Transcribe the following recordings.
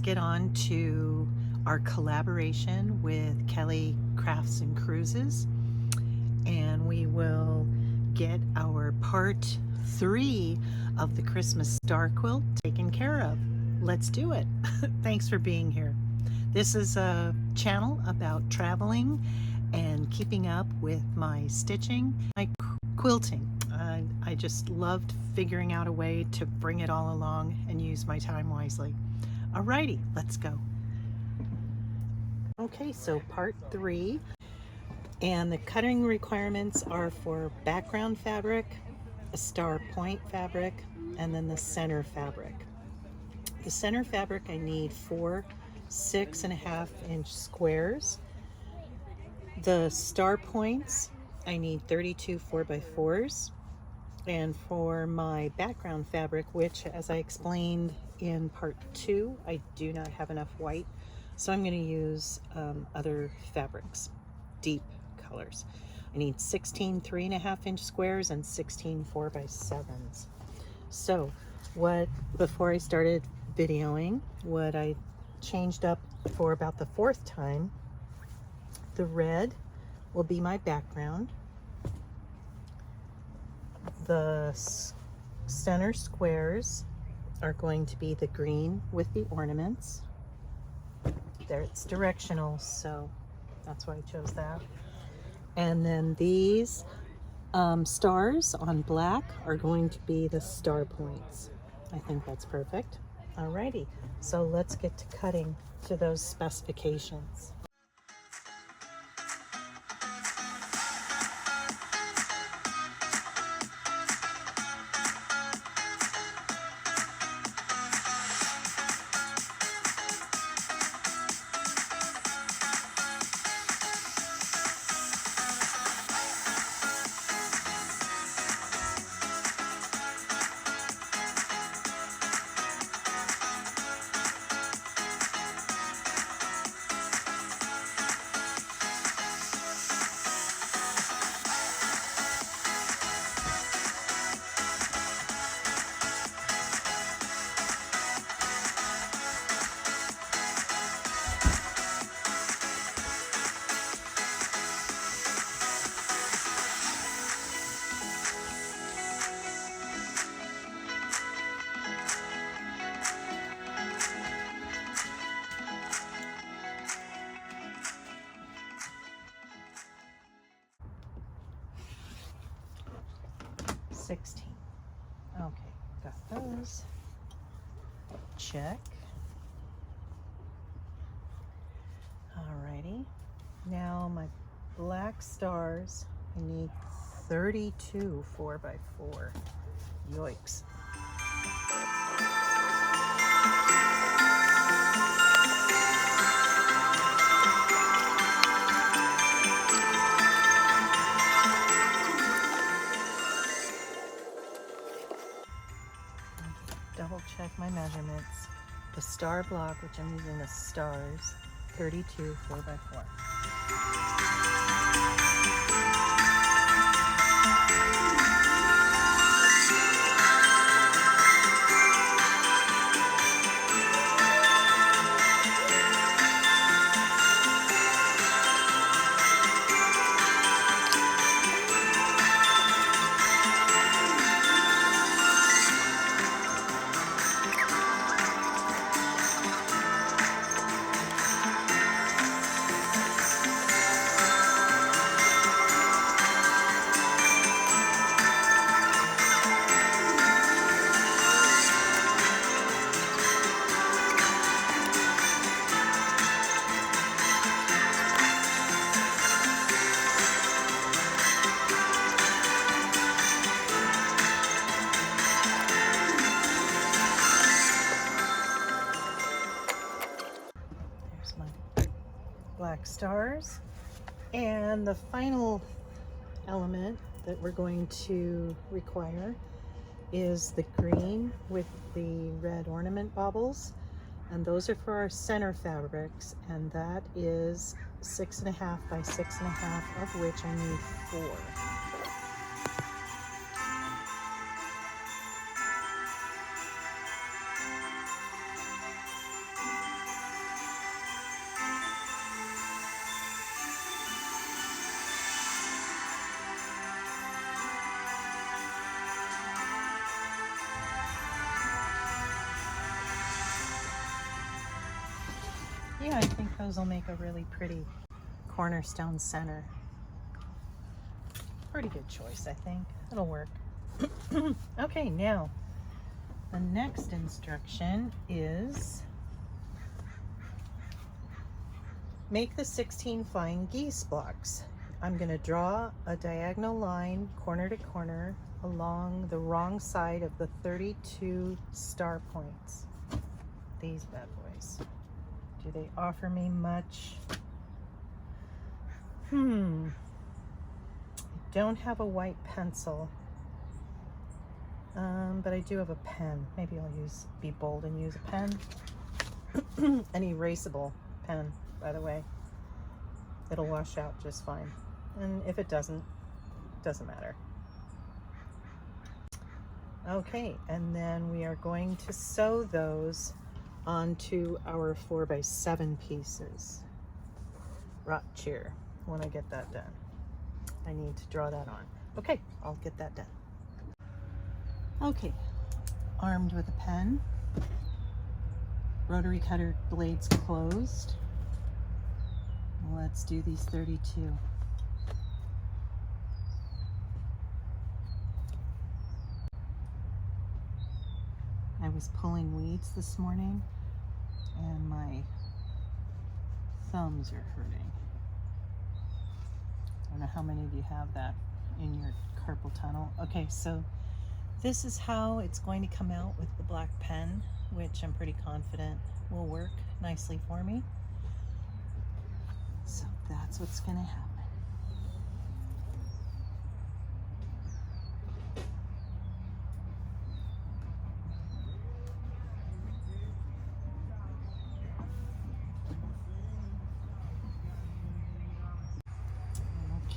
get on to our collaboration with Kelley Cruises, and we will get our part 3 of the Christmas star quilt taken care of. Let's do it. Thanks for being here. This is a channel about traveling and keeping up with my stitching, my quilting. I just loved figuring out a way to bring it all along and use my time wisely. Alrighty, let's go. Okay, so part 3, and the cutting requirements are for background fabric, a star point fabric, and then the center fabric. The center fabric, I need 4 6.5-inch squares. The star points, I need 32 4x4s. And for my background fabric, which, as I explained in part 2, I do not have enough white, so I'm going to use other fabrics, deep colors. I need 16 3.5-inch squares and 16 4x7s. So before I started videoing, what I changed up for about the 4th time, the red will be my background. The center squares are going to be the green with the ornaments. There, it's directional, so that's why I chose that. And then these stars on black are going to be the star points. I think that's perfect. Alrighty, so let's get to cutting to those specifications. Okay, got those. Check. Alrighty. Now my black stars, I need 32 4x4. Yoicks. Double check my measurements. The star block, which I'm using the stars, 32 4x4. Black stars, and the final element that we're going to require is the green with the red ornament baubles, and those are for our center fabrics, and that is 6.5 by 6.5, of which I need 4. Yeah, I think those will make a really pretty cornerstone center. Pretty good choice, I think. It'll work. Okay, now the next instruction is make the 16 flying geese blocks. I'm going to draw a diagonal line corner to corner along the wrong side of the 32 star points. These bad boys. Do they offer me much? I don't have a white pencil, but I do have a pen. Maybe I'll be bold and use a pen. An erasable pen, by the way. It'll wash out just fine. And if it doesn't, it doesn't matter. Okay, and then we are going to sew those onto our 4x7 pieces. Rot cheer. When I get that done, I need to draw that on. Okay, I'll get that done. Okay, armed with a pen, rotary cutter blades closed. Let's do these 32. I was pulling weeds this morning and my thumbs are hurting. I don't know how many of you have that in your carpal tunnel. Okay, so this is how it's going to come out with the black pen, which I'm pretty confident will work nicely for me. So that's what's going to happen.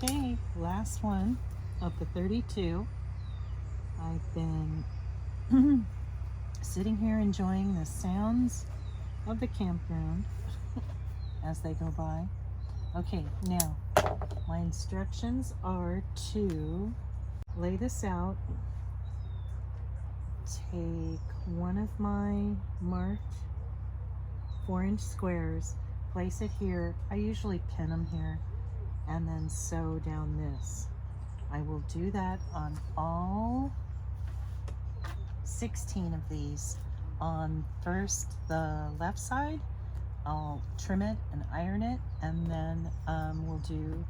Okay, last one of the 32. I've been sitting here enjoying the sounds of the campground as they go by. Okay, now my instructions are to lay this out, take one of my marked 4-inch squares, place it here. I usually pin them here, and then sew down this. I will do that on all 16 of these. On first the left side, I'll trim it and iron it, and then we'll do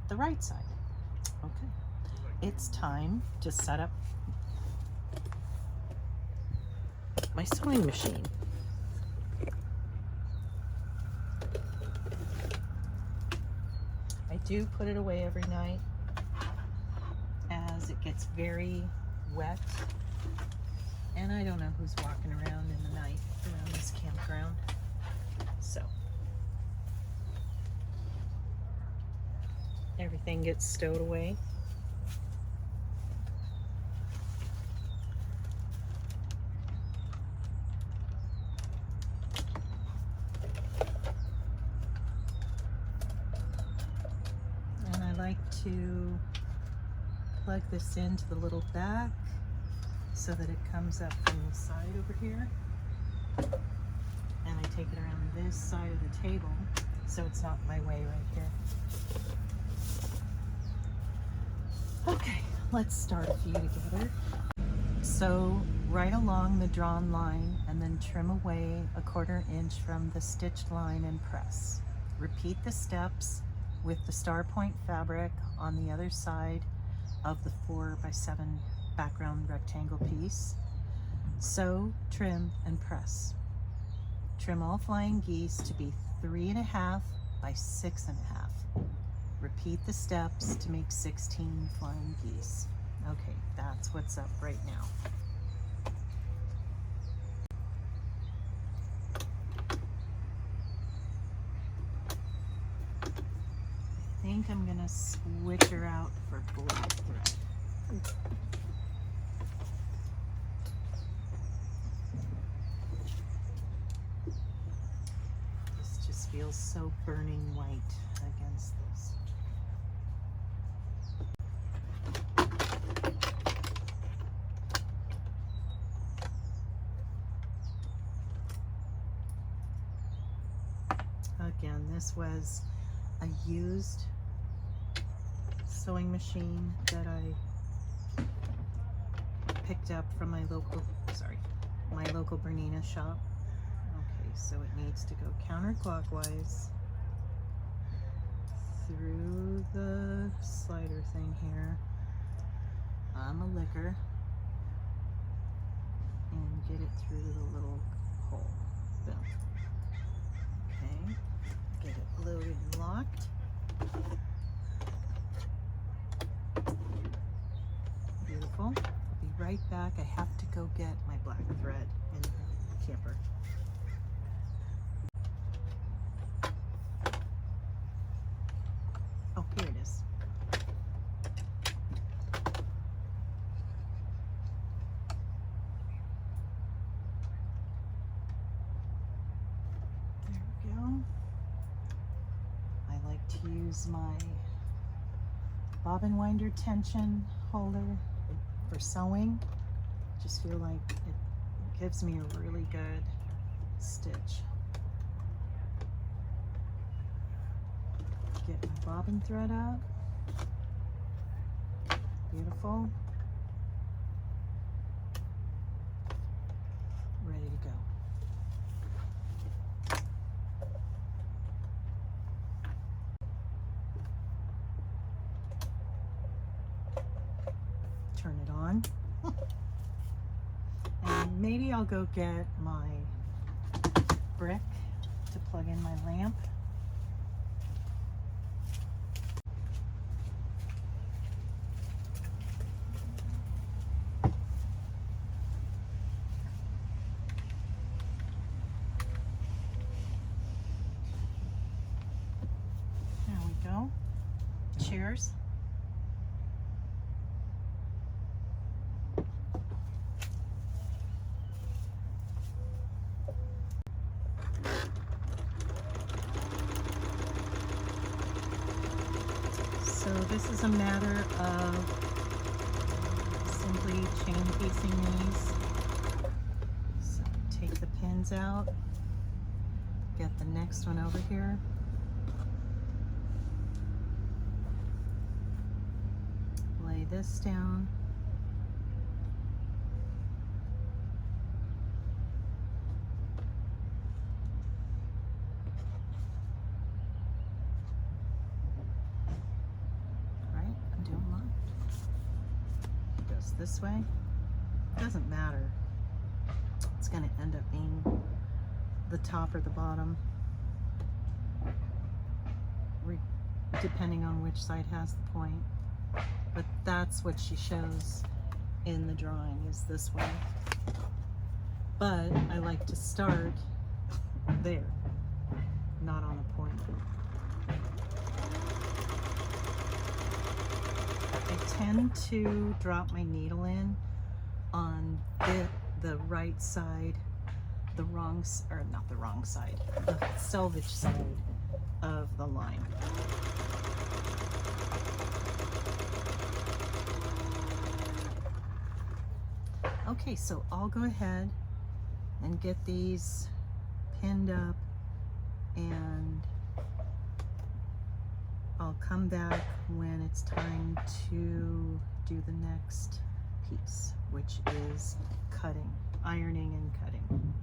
the right side. Okay, it's time to set up my sewing machine. I do put it away every night as it gets very wet, and I don't know who's walking around in the night around this campground, so everything gets stowed away. To plug this into the little back so that it comes up from the side over here, and I take it around this side of the table so it's not in my way right here. Okay, let's start a few together. Sew right along the drawn line and then trim away a 1/4 inch from the stitched line and press. Repeat the steps with the star point fabric on the other side of the 4x7 background rectangle piece. Sew, trim, and press. Trim all flying geese to be 3.5 by 6.5. Repeat the steps to make 16 flying geese. Okay, that's what's up right now. I think I'm gonna switch her out for black thread. This just feels so burning white against this. this was a used sewing machine that I picked up from my local Bernina shop. Okay, so it needs to go counterclockwise through the slider thing here on the liquor and get it through the little hole. Boom. Okay, get it loaded and locked. Beautiful. I'll be right back. I have to go get my black thread in the camper. Oh, here it is. There we go. I like to use my bobbin winder tension holder for sewing. Just feel like it gives me a really good stitch. Get my bobbin thread out. Beautiful. Ready to go. Turn it on. And maybe I'll go get my brick to plug in my lamp. There we go. Cheers. So this is a matter of simply chain piecing these. So take the pins out, get the next one over here. Lay this down. This way, doesn't matter. It's going to end up being the top or the bottom, depending on which side has the point. But that's what she shows in the drawing, is this way. But I like to start there, not on the point. I tend to drop my needle in on the right side, the selvage side of the line. Okay, so I'll go ahead and get these pinned up, and I'll come back when it's time to do the next piece, which is cutting, ironing and cutting.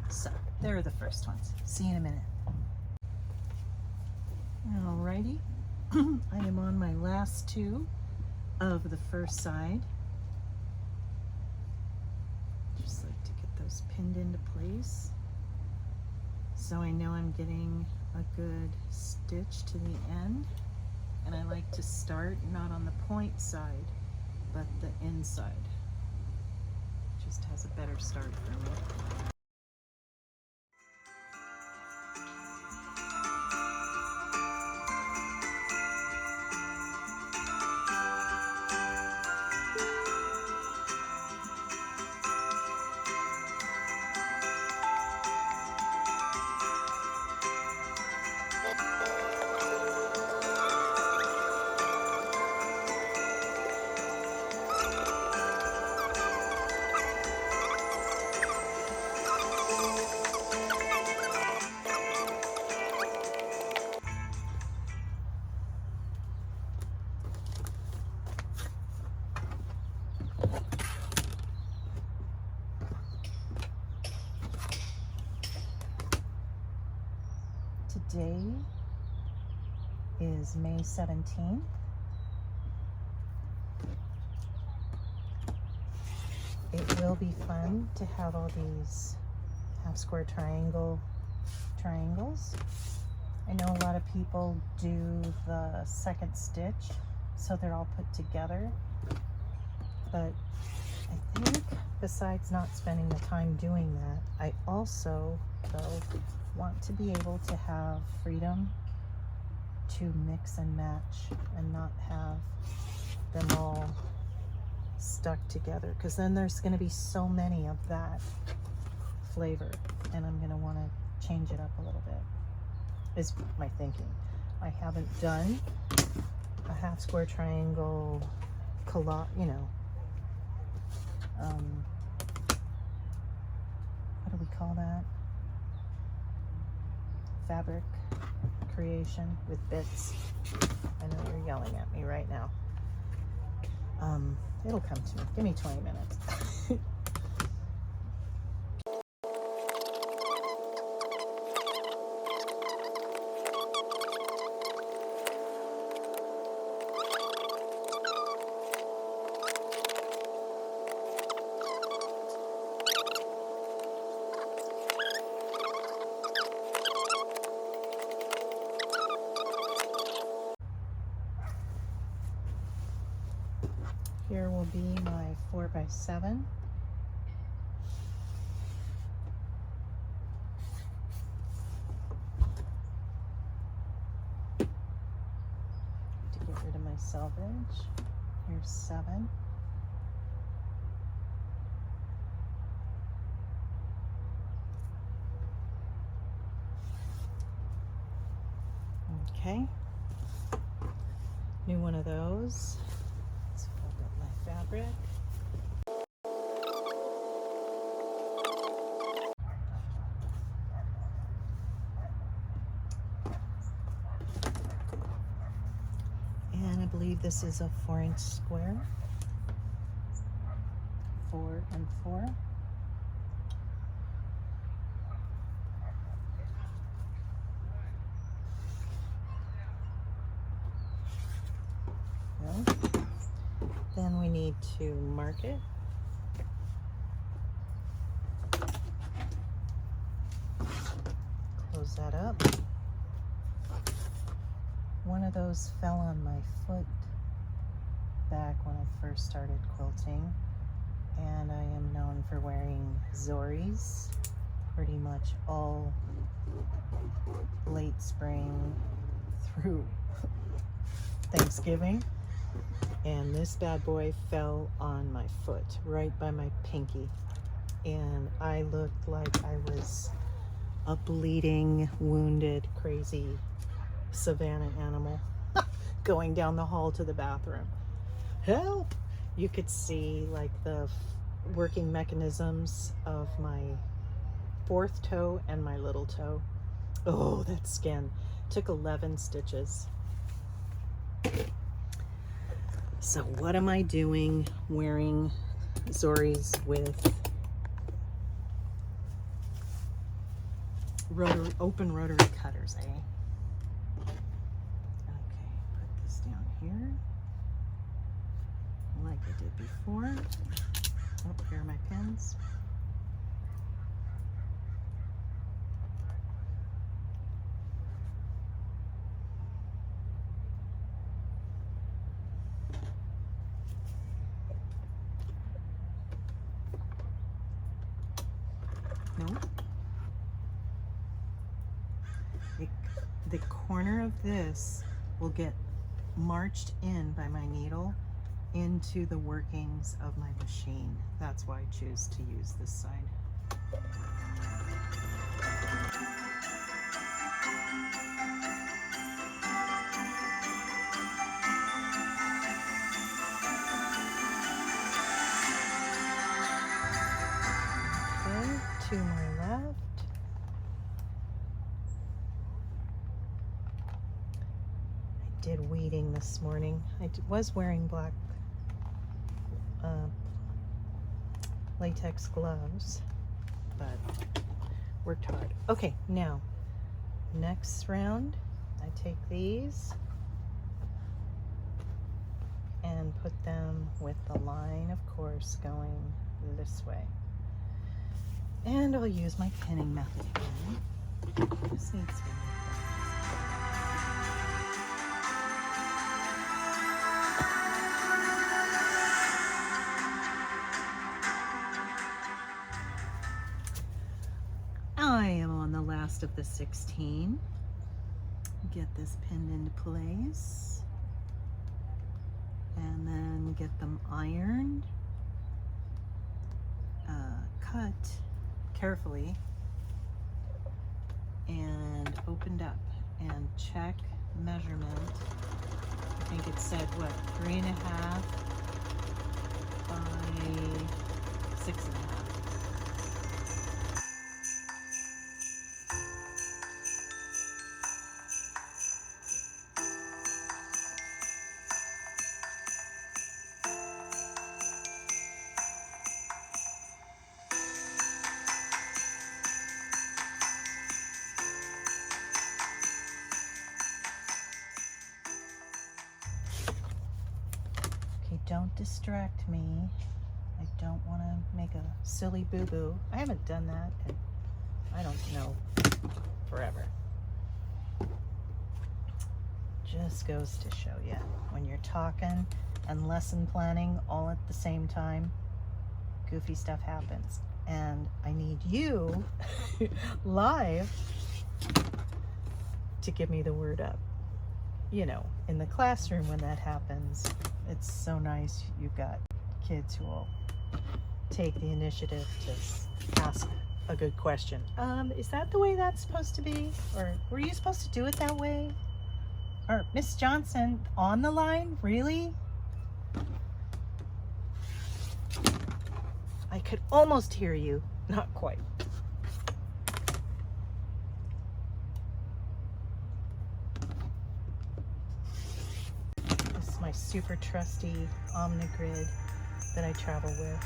So, there are the first ones. See you in a minute. Alrighty. I am on my last two of the first side. Just like to get those pinned into place so I know I'm getting a good stitch to the end. And I like to start not on the point side, but the inside. Just has a better start for me. is May 17th. It will be fun to have all these half square triangles. I know a lot of people do the second stitch so they're all put together, but I think besides not spending the time doing that, I also though want to be able to have freedom to mix and match and not have them all stuck together, because then there's going to be so many of that flavor and I'm going to want to change it up a little bit, is my thinking. I haven't done a half square triangle collab, you know, what do we call that? Fabric creation with bits. I know you're yelling at me right now. It'll come to me. Give me 20 minutes. Here will be my 4x7. To get rid of my selvage. Here's 7. Okay. New one of those. Fabric. And I believe this is a 4-inch square. 4 and 4. Then we need to mark it. Close that up. One of those fell on my foot back when I first started quilting, and I am known for wearing Zoris pretty much all late spring through Thanksgiving. And this bad boy fell on my foot, right by my pinky. And I looked like I was a bleeding, wounded, crazy savannah animal going down the hall to the bathroom. Help! You could see like the working mechanisms of my 4th toe and my little toe. Oh, that skin. Took 11 stitches. So what am I doing wearing Zoris with rotary, open rotary cutters, eh? Okay, put this down here like I did before. Oh, here are my pins. The corner of this will get marched in by my needle into the workings of my machine. That's why I choose to use this side. Okay, 2 more left. Did weeding this morning. I was wearing black latex gloves, but worked hard. Okay, now next round I take these put them with the line, of course, going this way. And I'll use my pinning method again. This needs to be I am on the last of the 16. Get this pinned into place. And then get them ironed, cut carefully, and opened up, and check measurement. I think it said what, 3.5 by 6.5. Don't distract me. I don't want to make a silly boo-boo. I haven't done that in, I don't know, forever. Just goes to show you, when you're talking and lesson planning all at the same time, goofy stuff happens. And I need you live to give me the word up. You know, in the classroom when that happens, it's so nice you've got kids who will take the initiative to ask a good question. Is that the way that's supposed to be? Or were you supposed to do it that way? Or Miss Johnson, on the line? Really? I could almost hear you. Not quite. My super trusty Omnigrid that I travel with.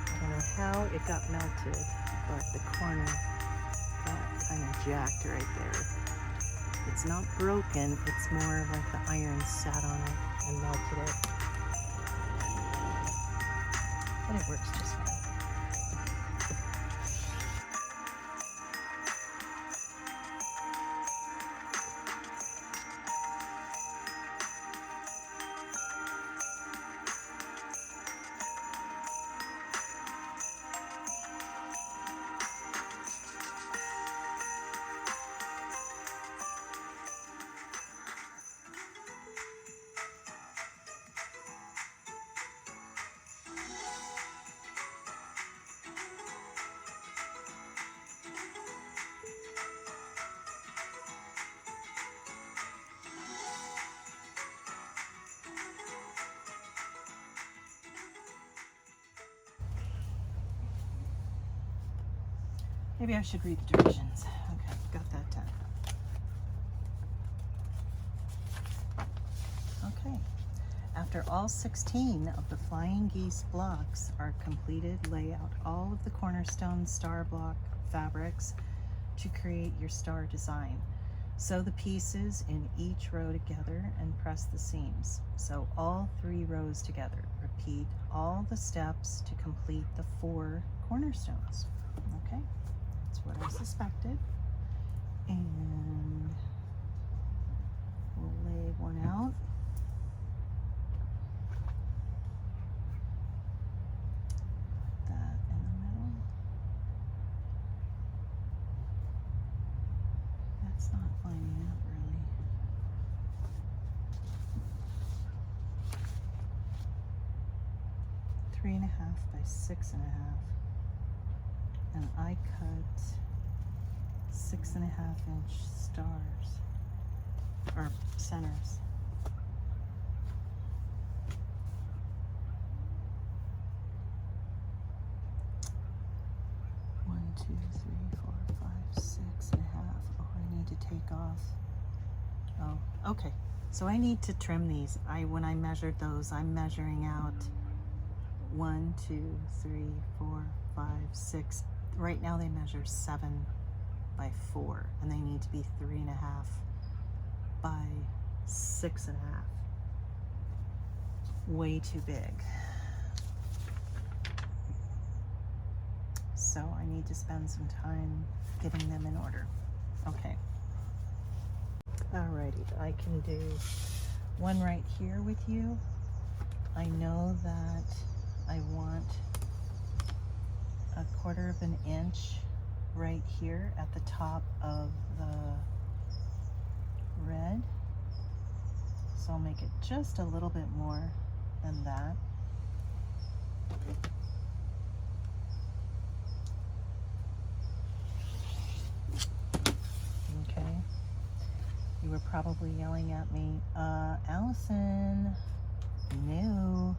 I don't know how it got melted, but the corner got kind of jacked right there. It's not broken, it's more like the iron sat on it and melted it. But it works just fine. Maybe I should read the directions. Okay, got that done. Okay, after all 16 of the flying geese blocks are completed, lay out all of the Cornerstone star block fabrics to create your star design. Sew the pieces in each row together and press the seams. Sew all 3 rows together. Repeat all the steps to complete the 4 cornerstones. Okay. That's what I suspected. And we'll lay one out. Put that in the middle. That's not lining up really. Three and a half by 6.5. And I cut 6.5-inch stars, or centers. One, 2, 3, 4, 5, 6.5. Oh, I need to take off. Oh, okay. So I need to trim these. When I measured those, I'm measuring out 1, 2, 3, 4, 5, 6. Right now they measure 7 by 4, and they need to be 3.5 by 6.5. Way too big. So I need to spend some time getting them in order. Okay. Alrighty, I can do one right here with you. I know that I want 1/4 of an inch right here at the top of the red. So I'll make it just a little bit more than that. Okay. You were probably yelling at me, Allison, no.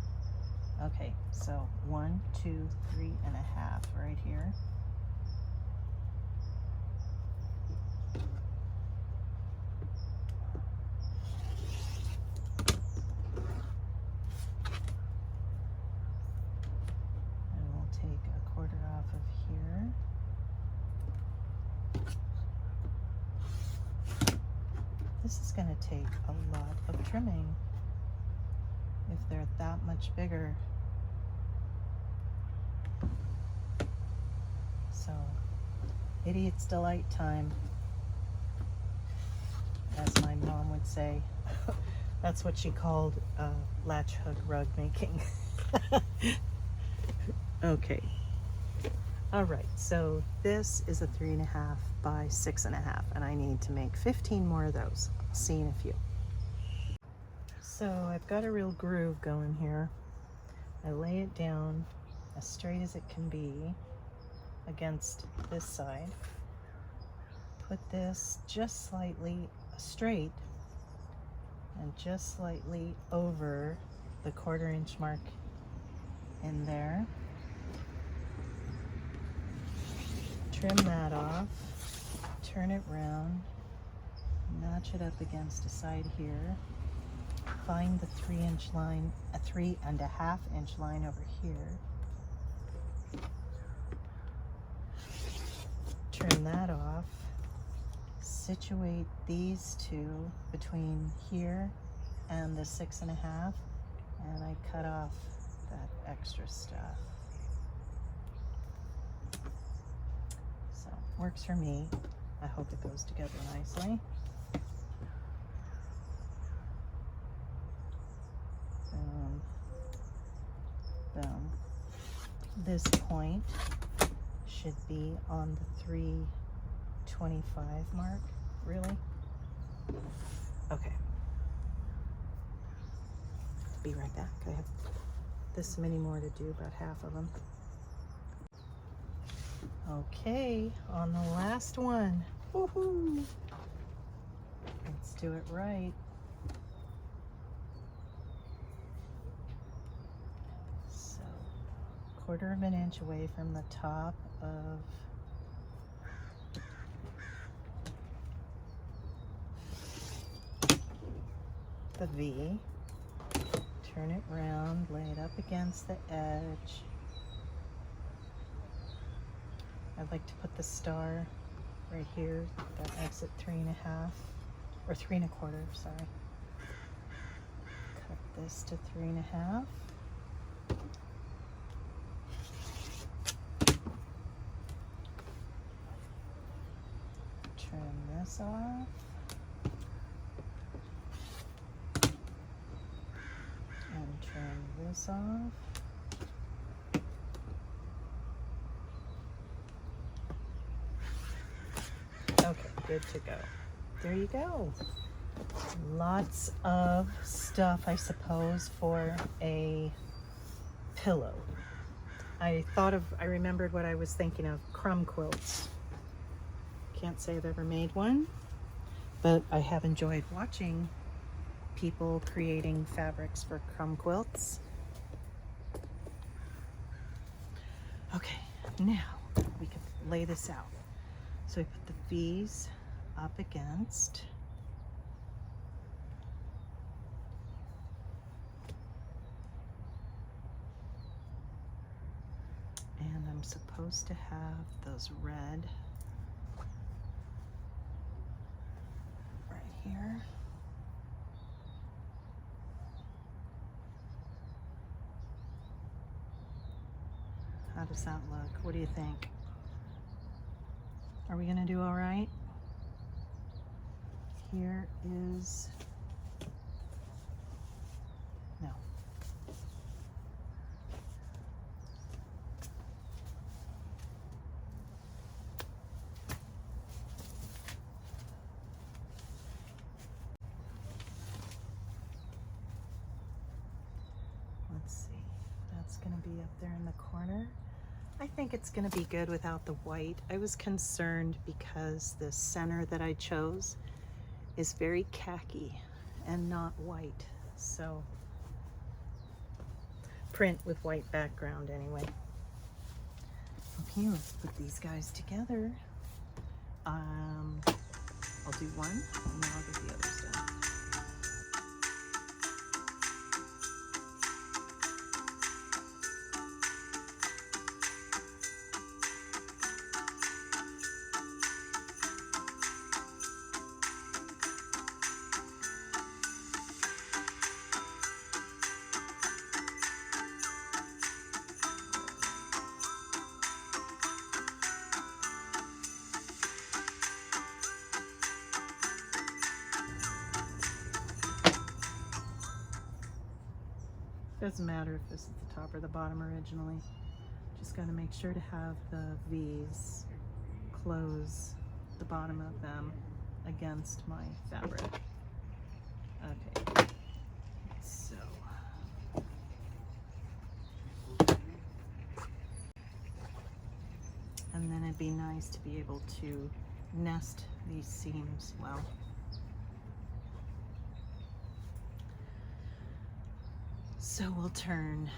Okay, so 1, 2, 3.5 right here. And we'll take 1/4 off of here. This is going to take a lot of trimming if they're that much bigger. So, idiot's delight time, as my mom would say. That's what she called latch hook rug making. Okay. All right, so this is a 3.5 by 6.5, and I need to make 15 more of those. I'll see you in a few. So I've got a real groove going here. I lay it down as straight as it can be against this side. Put this just slightly straight and just slightly over the 1/4 inch mark in there. Trim that off, turn it round, match it up against a side here, find the 3-inch line, a 3.5 inch line over here, turn that off, situate these two between here and the 6.5, and I cut off that extra stuff. So, works for me. I hope it goes together nicely. Boom. Boom. This point should be on the 325 mark. Really? Okay. Be right back. I have this many more to do, about half of them. Okay, on the last one. Woohoo! Let's do it right. So, 1/4 of an inch away from the top of the V. Turn it round, lay it up against the edge. I'd like to put the star right here. That makes it 3.5 or 3.25, sorry. Cut this to 3.5. Trim this off. And trim this off. Okay, good to go. There you go. Lots of stuff, I suppose, for a pillow. I remembered what I was thinking of, crumb quilts. Can't say I've ever made one, but I have enjoyed watching people creating fabrics for crumb quilts. Okay, now we can lay this out. So we put the V's up against. And I'm supposed to have those red right here. does that look? What do you think? Are we gonna do all right? Here is, no. Let's see, that's gonna be up there in the corner. I think it's gonna be good without the white. I was concerned because the center that I chose is very khaki and not white. So, print with white background anyway. Okay, let's put these guys together. I'll do one and then I'll get the others done. Doesn't matter if this is the top or the bottom originally. Just got to make sure to have the V's close the bottom of them against my fabric. Okay, so and then it'd be nice to be able to nest these seams well. So we'll turn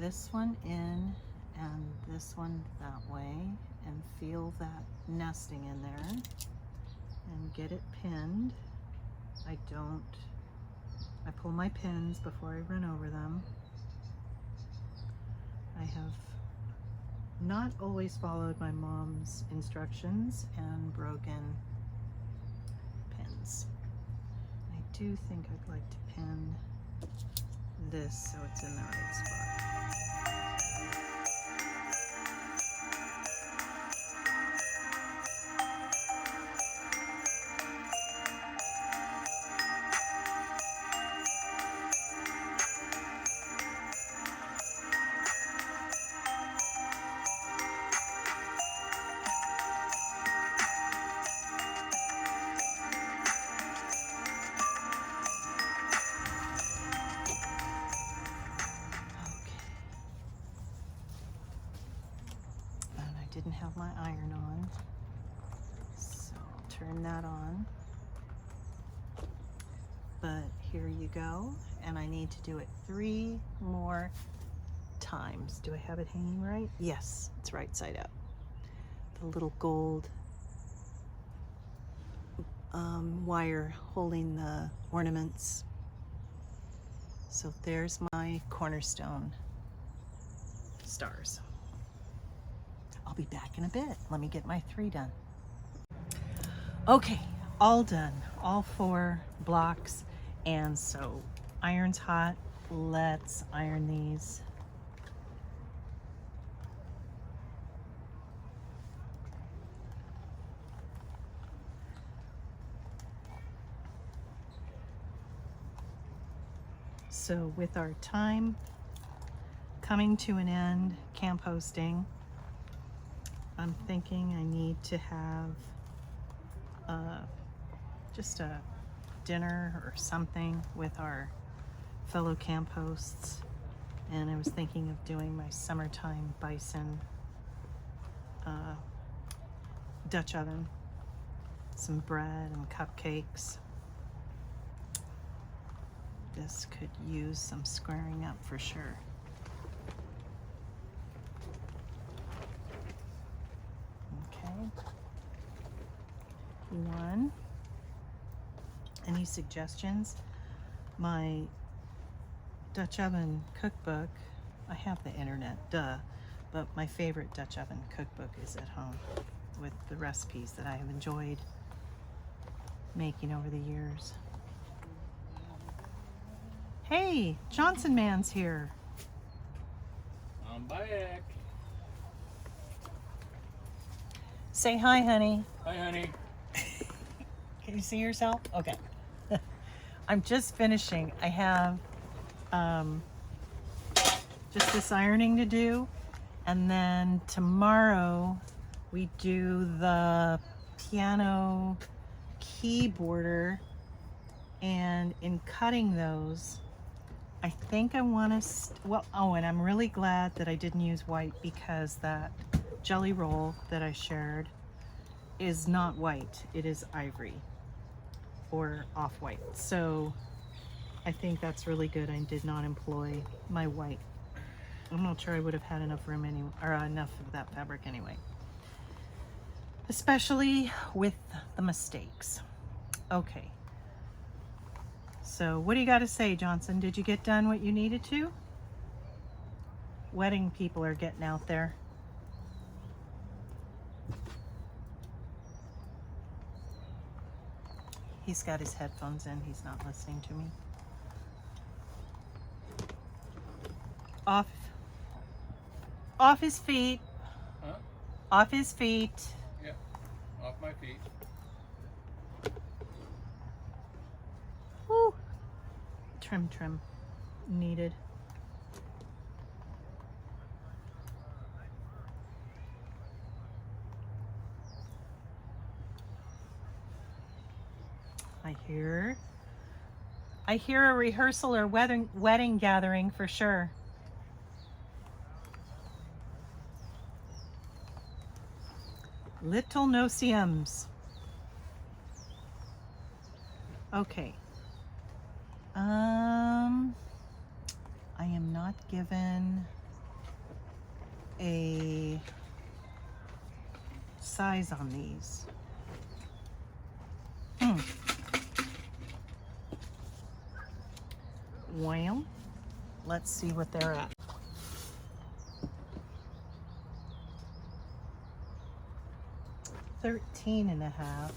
this one in and this one that way and feel that nesting in there and get it pinned. I pull my pins before I run over them. I have not always followed my mom's instructions and broken pins. I do think I'd like to pin this so it's in the right spot. Didn't have my iron on, so I'll turn that on. But here you go, and I need to do it 3 more times. Do I have it hanging right? Yes, it's right side up. The little gold wire holding the ornaments. So there's my Cornerstone stars. I'll be back in a bit. Let me get my 3 done. Okay, all done. All 4 blocks. And so iron's hot. Let's iron these. So with our time coming to an end, camp hosting, I'm thinking I need to have just a dinner or something with our fellow camp hosts. And I was thinking of doing my summertime bison Dutch oven, some bread and cupcakes. This could use some squaring up for sure. One. Any suggestions? My Dutch oven cookbook, I have the internet, duh, but my favorite Dutch oven cookbook is at home with the recipes that I have enjoyed making over the years. Hey, Johnson Man's here. I'm back. Say hi, honey. Hi, honey. Can you see yourself? Okay. I'm just finishing. I have just this ironing to do, and then tomorrow we do the piano key border, and in cutting those, I think I want to, well, oh, and I'm really glad that I didn't use white, because that jelly roll that I shared is not white, it is ivory or off-white. So I think that's really good. I did not employ my white. I'm not sure I would have had enough room anyway, or enough of that fabric anyway, especially with the mistakes. Okay. So what do you got to say, Johnson? Did you get done what you needed to? Wedding people are getting out there. He's got his headphones in. He's not listening to me. Off his feet. Huh? Off his feet. Yeah, off my feet. Woo. Trim needed. I hear a rehearsal or wedding gathering for sure. Little no-see-ums. Okay. I am not given a size on these. Well, let's see what they're at. $13.5.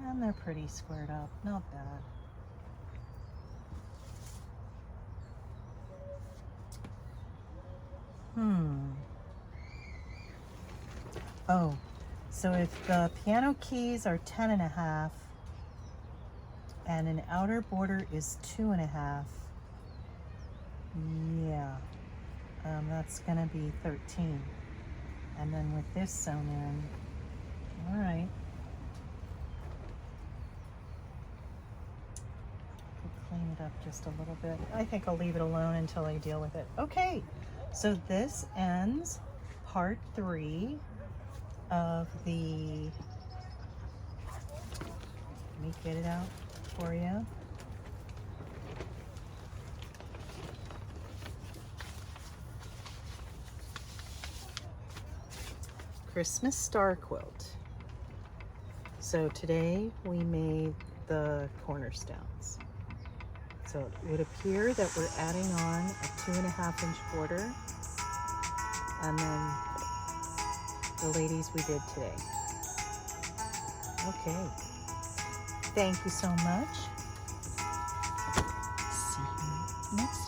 And they're pretty squared up, not bad. Oh, so if the piano keys are 10.5 and an outer border is 2.5, yeah, that's gonna be 13. And then with this sewn in, all right. Clean it up just a little bit. I think I'll leave it alone until I deal with it. Okay, so this ends part 3 of the, let me get it out for you. Christmas star quilt. So today we made the cornerstones. So it would appear that we're adding on a 2.5-inch border, and then the ladies we did today. Okay. Thank you so much. See you next time.